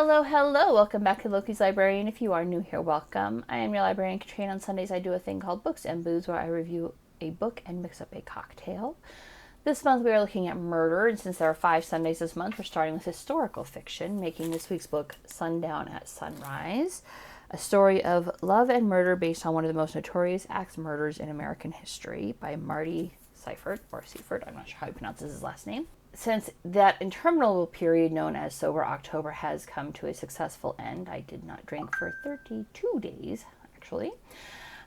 Hello, hello. Welcome back to Loki's Librarian. If you are new here, welcome. I am your librarian, Katrina. On Sundays, I do a thing called Books and Booze, where I review a book and mix up a cocktail. This month, we are looking at murder, and since there are 5 Sundays this month, we're starting with historical fiction, making this week's book Sundown at Sunrise, a story of love and murder based on one of the most notorious axe murders in American history by Marty Seifert, or Seifert, I'm not sure how he pronounces his last name. Since that interminable period known as Sober October has come to a successful end, I did not drink for 32 days, actually.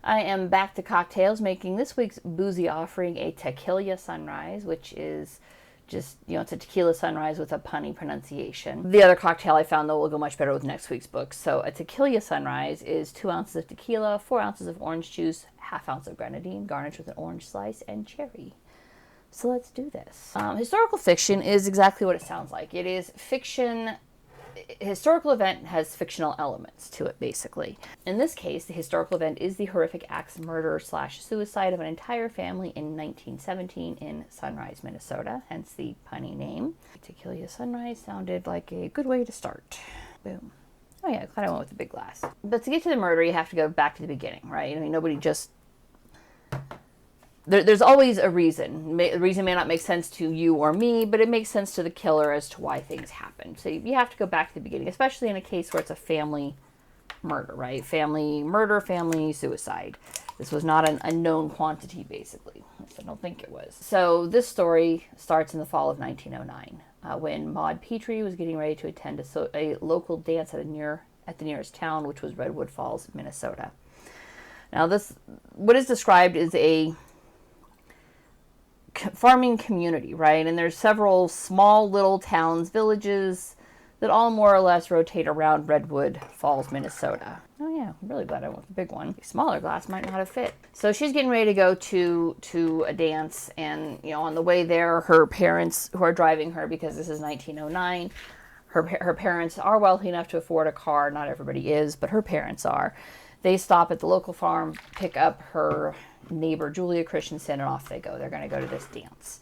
I am back to cocktails, making this week's boozy offering a Tequila Sunrise, which is just, it's a tequila sunrise with a punny pronunciation. The other cocktail I found, though, will go much better with next week's book. So a Tequila Sunrise is 2 ounces of tequila, 4 ounces of orange juice, ½ ounce of Grenadine, garnished with an orange slice, and cherry. So let's do this. Historical fiction is exactly what it sounds like. It is fiction. Historical event has fictional elements to it, basically. In this case, the historical event is the horrific axe murder/suicide of an entire family in 1917 in Sunrise, Minnesota, hence the punny name. Tequila Sunrise sounded like a good way to start. Boom. Oh yeah, glad I went with the big glass. But to get to the murder, you have to go back to the beginning, right? I mean, nobody just... There's always a reason. The reason may not make sense to you or me, but it makes sense to the killer as to why things happened. So you have to go back to the beginning, especially in a case where it's a family murder, right? Family murder, family suicide. This was not an unknown quantity, basically. At least I don't think it was. So this story starts in the fall of 1909, when Maud Petrie was getting ready to attend a local dance at the nearest town, which was Redwood Falls, Minnesota. Now what is described is a farming community, right? And there's several small little towns, villages that all more or less rotate around Redwood Falls, Minnesota. Oh yeah, I'm really glad I went with the big one. A smaller glass might not have fit. So she's getting ready to go to a dance, and on the way there, her parents, who are driving her because this is 1909, her parents are wealthy enough to afford a car. Not everybody is, but her parents are. They stop at the local farm, pick up her neighbor Julia Christensen, and off they go. They're going to go to this dance.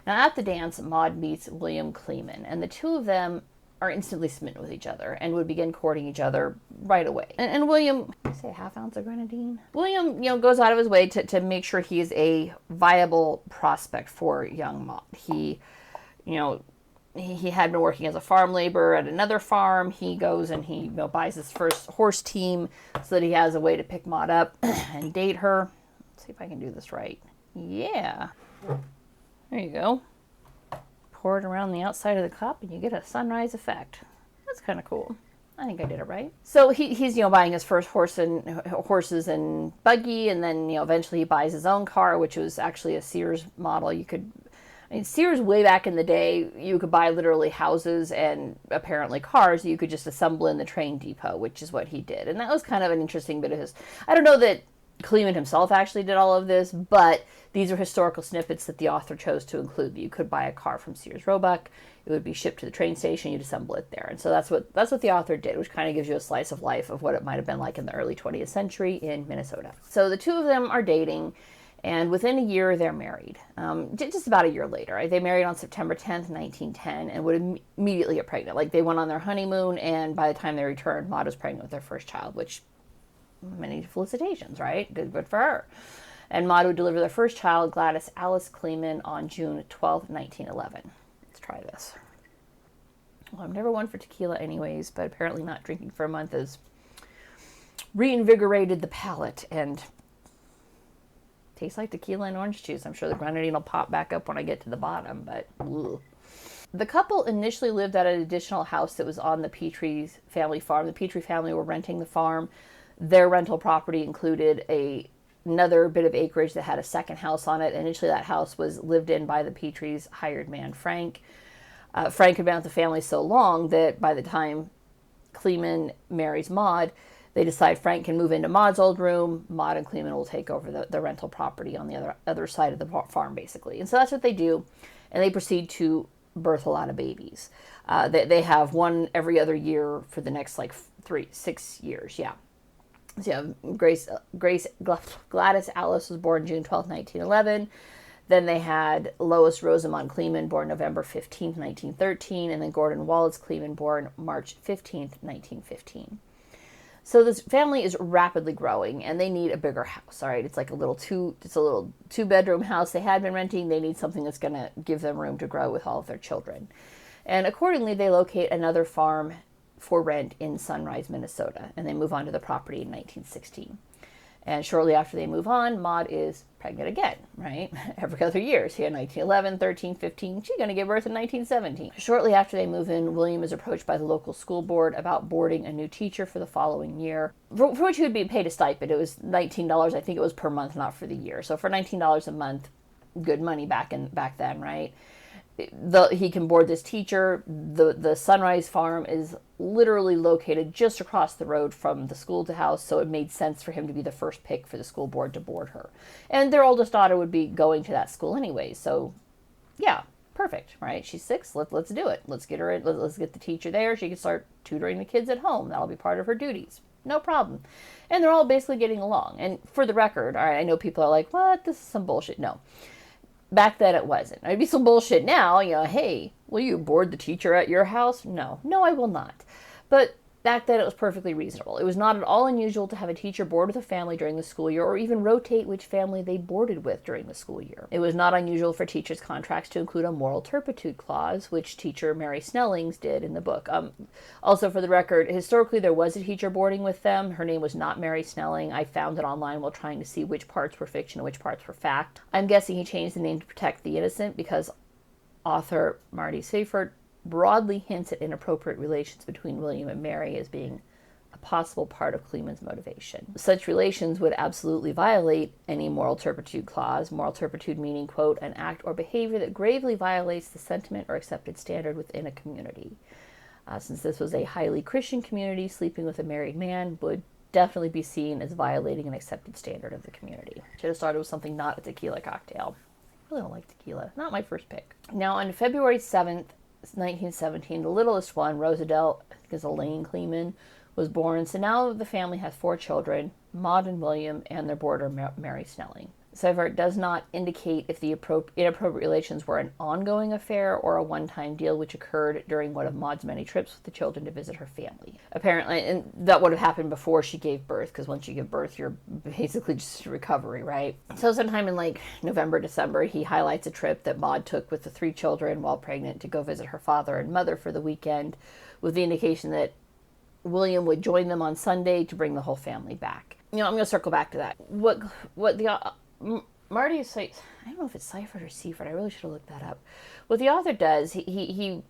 Now at the dance, Maud meets William Kleeman, and the two of them are instantly smitten with each other and would begin courting each other right away. And William, did I say ½ ounce of Grenadine? William, goes out of his way to make sure he is a viable prospect for young Maud. He had been working as a farm laborer at another farm. He goes and he buys his first horse team so that he has a way to pick Maud up and date her. Let's see if I can do this right. Yeah. There you go. Pour it around the outside of the cup and you get a sunrise effect. That's kind of cool. I think I did it right. So he's buying his first horses and buggy, and then eventually he buys his own car, which was actually a Sears model. Sears way back in the day, you could buy literally houses and apparently cars you could just assemble in the train depot, which is what he did. And that was kind of an interesting bit of his... I don't know that Kleeman himself actually did all of this, but these are historical snippets that the author chose to include. You could buy a car from Sears Roebuck, it would be shipped to the train station, you'd assemble it there. And so that's what the author did, which kind of gives you a slice of life of what it might have been like in the early 20th century in Minnesota. So the two of them are dating, and within a year, they're married. Just about a year later, right? They married on September 10th, 1910, and would immediately get pregnant. Like, they went on their honeymoon, and by the time they returned, Maud was pregnant with their first child, which, many felicitations, right? Good for her. And Maud would deliver their first child, Gladys Alice Kleeman, on June 12th, 1911. Let's try this. Well, I'm never one for tequila anyways, but apparently not drinking for a month has reinvigorated the palate, and... tastes like tequila and orange juice. I'm sure the Grenadine will pop back up when I get to the bottom, but ugh. The couple initially lived at an additional house that was on the Petrie family farm. The Petrie family were renting the farm. Their rental property included another bit of acreage that had a second house on it. Initially, that house was lived in by the Petries' hired man, Frank. Frank had been with the family so long that by the time Kleeman marries Maud, they decide Frank can move into Maud's old room. Maud and Kleeman will take over the rental property on the other side of the farm, basically. And so that's what they do. And they proceed to birth a lot of babies. They have one every other year for the next, 6 years. Yeah. So you have Gladys Alice was born June 12th, 1911. Then they had Lois Rosamond Kleeman, born November 15th, 1913, and then Gordon Wallace Kleeman, born March 15th, 1915. So this family is rapidly growing, and they need a bigger house. All right, it's a little two-bedroom house they had been renting. They need something that's going to give them room to grow with all of their children. And accordingly, they locate another farm for rent in Sunrise, Minnesota, and they move onto the property in 1916. And shortly after they move on, Maud is pregnant again, right? Every other year. She had 1911, 13, 15. She's going to give birth in 1917. Shortly after they move in, William is approached by the local school board about boarding a new teacher for the following year, for which he would be paid a stipend. It was $19, I think it was per month, not for the year. So for $19 a month, good money back then, right? He can board this teacher. The Sunrise farm is literally located just across the road from the school to house, so it made sense for him to be the first pick for the school board to board her. And their oldest daughter would be going to that school anyway, so yeah, perfect, right? She's 6. Let's do it. Let's get her in. Let's get the teacher there. She can start tutoring the kids at home. That'll be part of her duties. No problem. And they're all basically getting along. And for the record, all right, I know people are like, what? This is some bullshit. No. Back then it wasn't. It'd be some bullshit now, hey, will you board the teacher at your house? No, I will not. But back then it was perfectly reasonable. It was not at all unusual to have a teacher board with a family during the school year, or even rotate which family they boarded with during the school year. It was not unusual for teachers' contracts to include a moral turpitude clause, which teacher Mary Snellings did in the book. Also, for the record, historically there was a teacher boarding with them. Her name was not Mary Snelling. I found it online while trying to see which parts were fiction and which parts were fact. I'm guessing he changed the name to protect the innocent because author Marty Seifert broadly hints at inappropriate relations between William and Mary as being a possible part of Kleeman's motivation. Such relations would absolutely violate any moral turpitude clause, moral turpitude meaning, quote, an act or behavior that gravely violates the sentiment or accepted standard within a community. Since this was a highly Christian community, sleeping with a married man would definitely be seen as violating an accepted standard of the community. Should have started with something not a tequila cocktail. I really don't like tequila. Not my first pick. Now, on February 7th, 1917, the littlest one, Rosadell, I think is Elaine Kleeman, was born. So now the family has 4 children, Maud and William, and their boarder, Mary Snelling. Seifert does not indicate if the inappropriate relations were an ongoing affair or a one-time deal which occurred during one of Maud's many trips with the children to visit her family. Apparently, and that would have happened before she gave birth, because once you give birth, you're basically just in recovery, right? So sometime in November, December, he highlights a trip that Maud took with the 3 children while pregnant to go visit her father and mother for the weekend, with the indication that William would join them on Sunday to bring the whole family back. I'm going to circle back to that. What the Marty Seifert, I don't know if it's Seifert or Seifert, I really should have looked that up. What the author does, he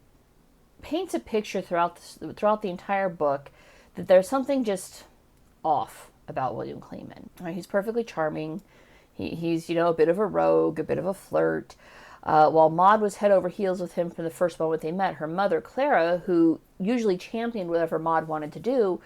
paints a picture throughout the entire book that there's something just off about William Kleeman. He's perfectly charming. He's a bit of a rogue, a bit of a flirt. While Maud was head over heels with him from the first moment they met, her mother, Clara, who usually championed whatever Maud wanted to do,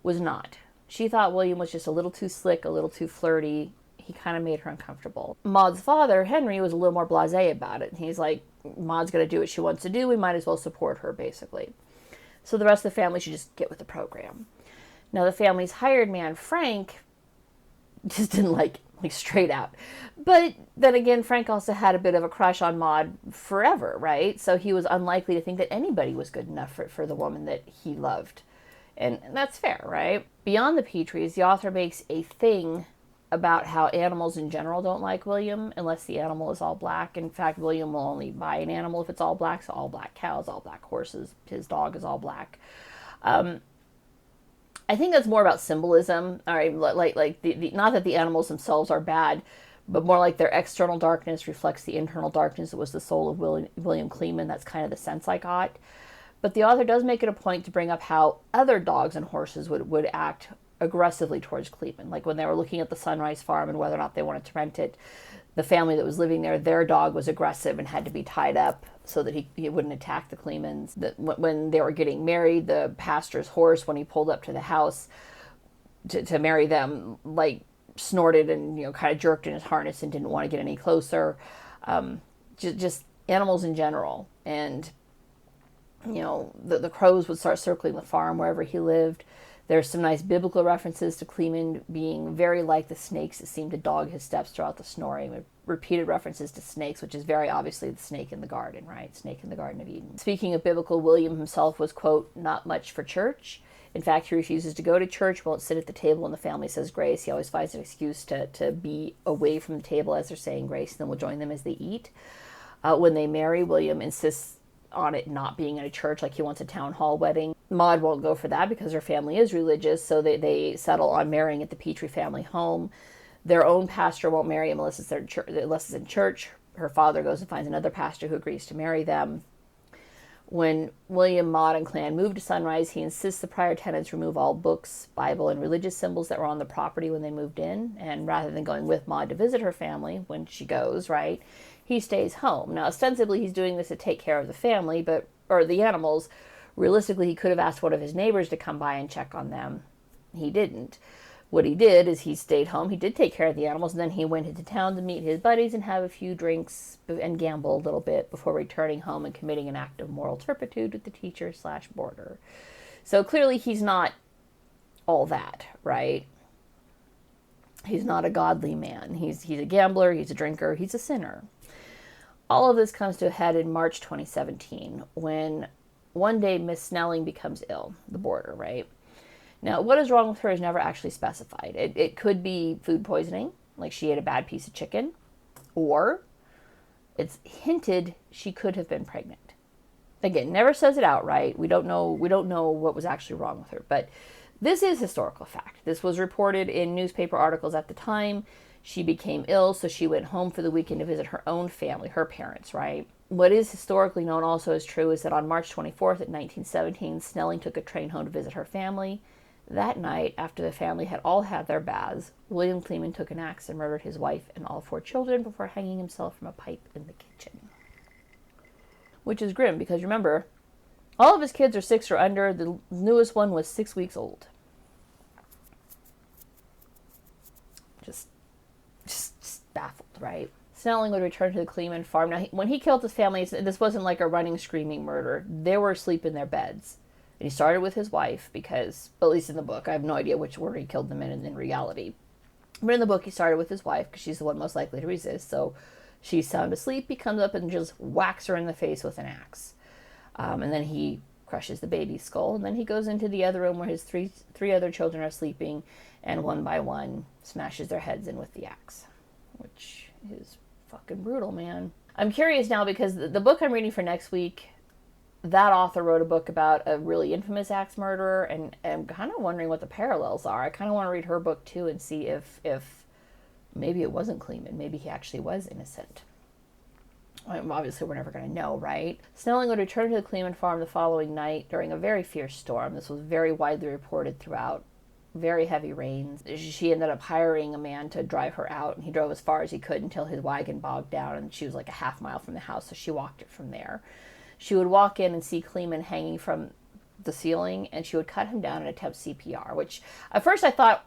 was not. She thought William was just a little too slick, a little too flirty. He kind of made her uncomfortable. Maud's father, Henry, was a little more blasé about it. He's like, Maud's going to do what she wants to do. We might as well support her, basically. So the rest of the family should just get with the program. Now, the family's hired man, Frank, just didn't like straight out. But then again, Frank also had a bit of a crush on Maud forever, right? So he was unlikely to think that anybody was good enough for the woman that he loved. And that's fair, right? Beyond the Petries, the author makes a thing about how animals in general don't like William unless the animal is all black. In fact, William will only buy an animal if it's all black, so all black cows, all black horses. His dog is all black. I think that's more about symbolism. All right, not that the animals themselves are bad, but more like their external darkness reflects the internal darkness that was the soul of William Kleeman. That's kind of the sense I got. But the author does make it a point to bring up how other dogs and horses would act aggressively towards Kleeman. Like when they were looking at the Sunrise farm and whether or not they wanted to rent it, the family that was living there, their dog was aggressive and had to be tied up so that he wouldn't attack the Kleemans. When they were getting married, the pastor's horse, when he pulled up to the house to marry them, snorted and kind of jerked in his harness and didn't want to get any closer. Just animals in general. And the crows would start circling the farm wherever he lived. There's some nice biblical references to Kleeman being very like the snakes that seem to dog his steps throughout the snoring, with repeated references to snakes, which is very obviously the snake in the garden, right? Snake in the Garden of Eden. Speaking of biblical, William himself was, quote, not much for church. In fact, he refuses to go to church, won't sit at the table when the family says grace. He always finds an excuse to be away from the table as they're saying grace, and then will join them as they eat. When they marry, William insists on it not being in a church, like he wants a town hall wedding. Maud won't go for that because her family is religious, so they settle on marrying at the Petrie family home. Their own pastor won't marry him unless it's in church. Her father goes and finds another pastor who agrees to marry them. When William, Maud, and clan move to Sunrise, he insists the prior tenants remove all books, Bible, and religious symbols that were on the property when they moved in. And rather than going with Maud to visit her family when she goes, right, he stays home. Now, ostensibly, he's doing this to take care of the family, or the animals. Realistically, he could have asked one of his neighbors to come by and check on them. He didn't. What he did is he stayed home. He did take care of the animals, and then he went into town to meet his buddies and have a few drinks and gamble a little bit before returning home and committing an act of moral turpitude with the teacher/boarder. So clearly he's not all that, right? He's not a godly man. He's a gambler, he's a drinker, he's a sinner. All of this comes to a head in March 2017 when one day Miss Snelling becomes ill, the boarder, right? Now, what is wrong with her is never actually specified. It could be food poisoning, like she ate a bad piece of chicken, or it's hinted she could have been pregnant. Again, never says it outright. We don't know what was actually wrong with her, but this is historical fact. This was reported in newspaper articles at the time. She became ill, so she went home for the weekend to visit her own family, her parents, right? What is historically known also as true is that on March 24th of 1917, Snelling took a train home to visit her family. That night, after the family had all had their baths, William Kleeman took an axe and murdered his wife and all 4 children before hanging himself from a pipe in the kitchen. Which is grim, because remember, all of his kids are 6 or under. The newest one was 6 weeks old. Just baffled, right? Snelling would return to the Kleeman farm. Now, when he killed his family, this wasn't like a running, screaming murder. They were asleep in their beds. And he started with his wife because, at least in the book, I have no idea which order he killed them in reality. But in the book, he started with his wife because she's the one most likely to resist. So she's sound asleep. He comes up and just whacks her in the face with an axe. And then he crushes the baby's skull. And then he goes into the other room where his three other children are sleeping. And one by one smashes their heads in with the axe. Which is fucking brutal, man. I'm curious now because the book I'm reading for next week, that author wrote a book about a really infamous axe murderer, and I'm kind of wondering what the parallels are. I kind of want to read her book too and see if maybe it wasn't Kleeman. Maybe he actually was innocent. Obviously, we're never going to know, right? Snelling would return to the Kleeman farm the following night during a very fierce storm. This was very widely reported throughout. Very heavy rains. She ended up hiring a man to drive her out, and he drove as far as he could until his wagon bogged down, and she was like a half mile from the house, so she walked it from there. She would walk in and see Kleeman hanging from the ceiling, and she would cut him down and attempt CPR, which at first I thought,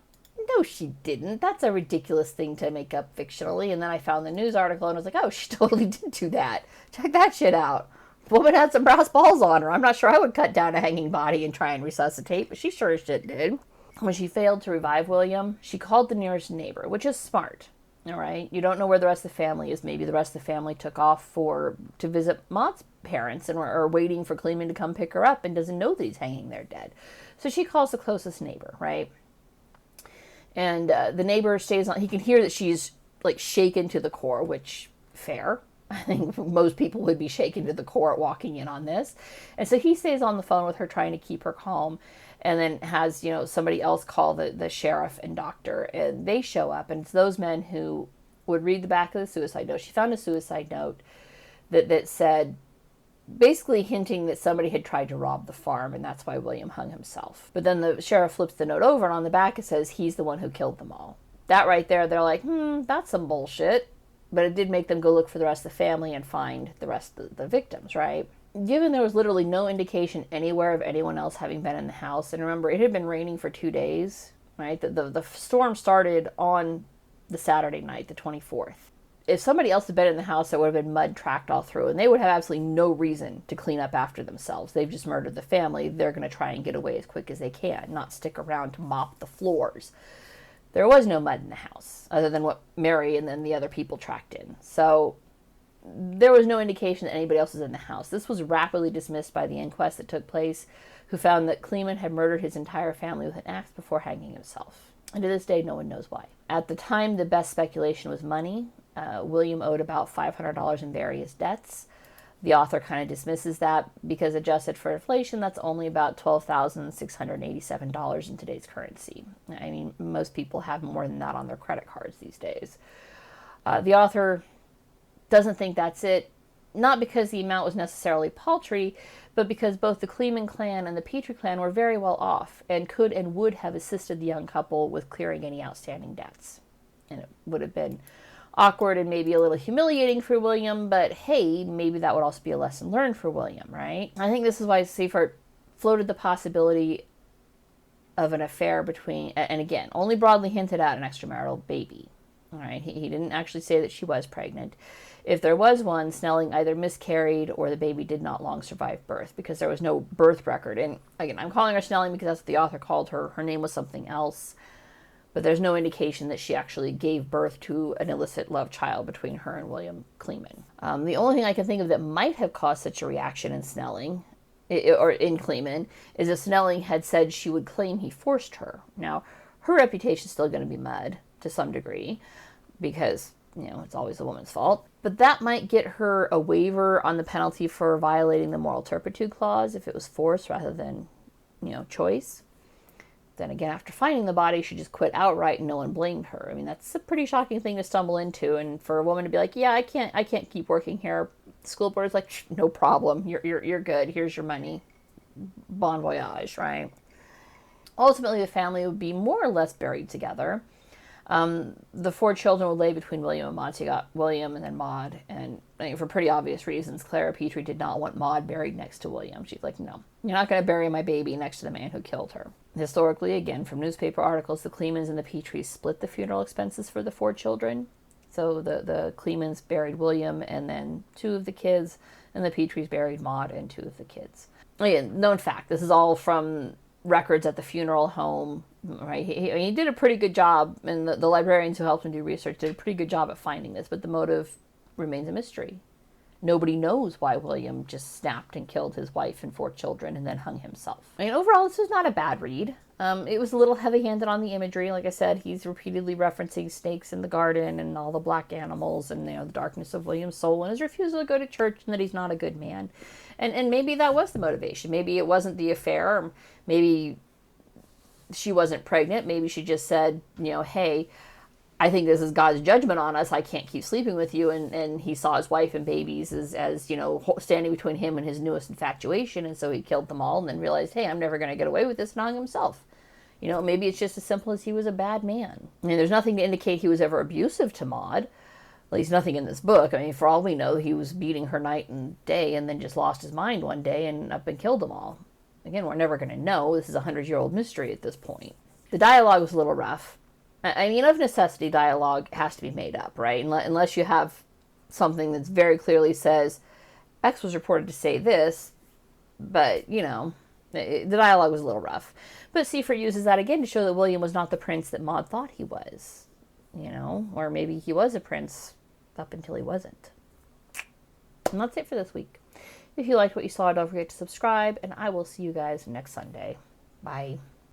no, she didn't. That's a ridiculous thing to make up fictionally. And then I found the news article and I was like, oh, she totally did do that. Check that shit out. The woman had some brass balls on her. I'm not sure I would cut down a hanging body and try and resuscitate, but she sure as shit did. When she failed to revive William, she called the nearest neighbor, which is smart. All right, you don't know where the rest of the family is. Maybe the rest of the family took off to visit Maud's parents and are waiting for Kleeman to come pick her up and doesn't know that he's hanging there dead. So she calls the closest neighbor, right? And the neighbor stays on. He can hear that she's like shaken to the core, which fair. I think most people would be shaken to the core walking in on this. And so he stays on the phone with her, trying to keep her calm, and then has, somebody else call the sheriff and doctor, and they show up, and it's those men who would read the back of the suicide note. She found a suicide note that said, basically hinting that somebody had tried to rob the farm, and that's why William hung himself. But then the sheriff flips the note over, and on the back it says he's the one who killed them all. That right there, they're like, that's some bullshit. But it did make them go look for the rest of the family and find the rest of the victims, right? Given there was literally no indication anywhere of anyone else having been in the house, and remember, it had been raining for 2 days, right? The storm started on the Saturday night, the 24th. if somebody else had been in the house, there would have been mud tracked all through, and they would have absolutely no reason to clean up after themselves. They've just murdered the family. They're going to try and get away as quick as they can, not stick around to mop the floors. There was no mud in the house, other than what Mary and then the other people tracked in. So there was no indication that anybody else was in the house. This was rapidly dismissed by the inquest that took place, who found that Kleeman had murdered his entire family with an axe before hanging himself. And to this day, no one knows why. At the time, the best speculation was money. William owed about $500 in various debts. The author kind of dismisses that because adjusted for inflation, that's only about $12,687 in today's currency. I mean, most people have more than that on their credit cards these days. The author doesn't think that's it, not because the amount was necessarily paltry, but because both the Kleeman clan and the Petrie clan were very well off and could and would have assisted the young couple with clearing any outstanding debts. And it would have been awkward and maybe a little humiliating for William, but hey, maybe that would also be a lesson learned for William, right? I think this is why Seifert floated the possibility of an affair between, and again, only broadly hinted at an extramarital baby. All right, he didn't actually say that she was pregnant. If there was one, Snelling either miscarried or the baby did not long survive birth because there was no birth record. And again, I'm calling her Snelling because that's what the author called her. Her name was something else. But there's no indication that she actually gave birth to an illicit love child between her and William Kleeman. The only thing I can think of that might have caused such a reaction in Snelling, or in Kleeman, is if Snelling had said she would claim he forced her. Now, her reputation is still going to be mud to some degree because, you know, it's always the woman's fault. But that might get her a waiver on the penalty for violating the moral turpitude clause if it was force rather than, you know, choice. Then again, after finding the body, she just quit outright and no one blamed her. I mean, that's a pretty shocking thing to stumble into. And for a woman to be like, yeah, I can't keep working here. The school board is like, no problem. You're good. Here's your money. Bon voyage, right? Ultimately, the family would be more or less buried together. The 4 children would lay between William and Maud. So you got William and then Maud. And I think for pretty obvious reasons, Clara Petrie did not want Maud buried next to William. She's like, no, you're not going to bury my baby next to the man who killed her. Historically, again, from newspaper articles, the Kleemans and the Petries split the funeral expenses for the 4 children. So the Kleemans buried William and then 2 of the kids, and the Petries buried Maud and 2 of the kids. Again, known fact, this is all from records at the funeral home, right? He did a pretty good job, and the librarians who helped him do research did a pretty good job at finding this, but the motive remains a mystery. Nobody knows why William just snapped and killed his wife and 4 children and then hung himself. I mean, overall, this was not a bad read. It was a little heavy-handed on the imagery. Like I said, he's repeatedly referencing snakes in the garden and all the black animals and, you know, the darkness of William's soul and his refusal to go to church and that he's not a good man. And maybe that was the motivation. Maybe it wasn't the affair. Or maybe she wasn't pregnant. Maybe she just said, you know, hey, I think this is God's judgment on us. I can't keep sleeping with you. And he saw his wife and babies as, you know, standing between him and his newest infatuation. And so he killed them all and then realized, hey, I'm never going to get away with this, and hung himself. You know, maybe it's just as simple as he was a bad man. I mean, there's nothing to indicate he was ever abusive to Maud. At least nothing in this book. I mean, for all we know, he was beating her night and day and then just lost his mind one day and up and killed them all. Again, we're never going to know. This is a 100-year-old mystery at this point. The dialogue was a little rough. I mean, of necessity, dialogue has to be made up, right? Unless you have something that very clearly says, X was reported to say this, but, you know, the dialogue was a little rough. But Seifert uses that again to show that William was not the prince that Maud thought he was, you know? Or maybe he was a prince up until he wasn't. And that's it for this week. If you liked what you saw, don't forget to subscribe, and I will see you guys next Sunday. Bye.